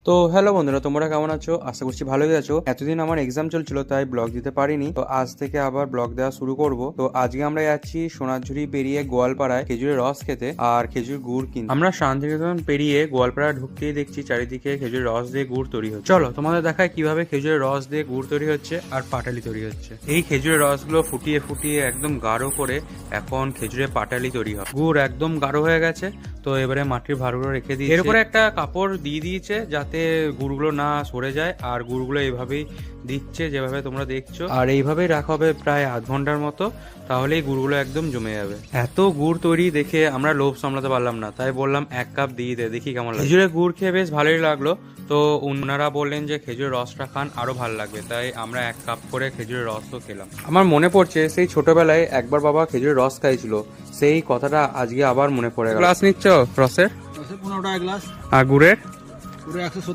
তো হ্যালো বন্ধুরা, তোমরা কেমন আছো? আশা করছি ভালোই আছো। এতদিন আমার এক্সাম চলছিল তাই ব্লগ দিতে পারিনি, তো আজ থেকে আবার ব্লগ দেওয়া শুরু করব। তো আজকে আমরা যাচ্ছি সোনাঝুরি পেরিয়ে গোয়ালপাড়ায় খেজুরের রস খেতে আর খেজুর গুড় কিনতে। আমরা শান্তিনিকেতন পেরিয়ে গোয়ালপাড়া ঢুকতেই দেখছি চারিদিকে খেজুরের রস দিয়ে গুড় তৈরি হচ্ছে। চলো তোমাদের দেখায় কিভাবে খেজুরের রস দিয়ে গুড় তৈরি হচ্ছে আর পাটালি তৈরি হচ্ছে। এই খেজুরের রসগুলো ফুটিয়ে ফুটিয়ে একদম গাঢ় করে এখন খেজুরের পাটালি তৈরি হয়। গুড় একদম গাঢ় হয়ে গেছে, তো এবারে মাটির ভাঁড়গুলো রেখে দিয়ে এর উপরে একটা কাপড় দিয়ে দিয়েছে যাতে গুড়গুলো না সরে যায়, আর গুড়গুলো এইভাবেই দিচ্ছে যেভাবে তোমরা দেখছো, আর এইভাবেই রাখা হবে প্রায় আধ ঘন্টার মতো, তাহলেই গুড়গুলো একদম জমে যাবে। এত গুড় তৈরি দেখে আমরা লোভ সামলাতে পারলাম না, তাই বললাম 1 কাপ দিয়ে দে, দেখি কেমন লাগে। খেজুরের গুড় খেয়ে বেশ ভালোই লাগলো, তো ওনারা বললেন যে খেজুরের রসটা খান আরো ভালো লাগবে, তাই আমরা 1 কাপ করে খেজুরের রসও খেলাম। আমার মনে পড়ছে সেই ছোটবেলায় একবার বাবা খেজুরের রস খাইছিল, সেই কথাটা আজকে আবার মনে পড়ে গেল। গ্লাস নিচ্ছ রসের? 15 টাকা গ্লাস। আর গুড়ের? পুরো 170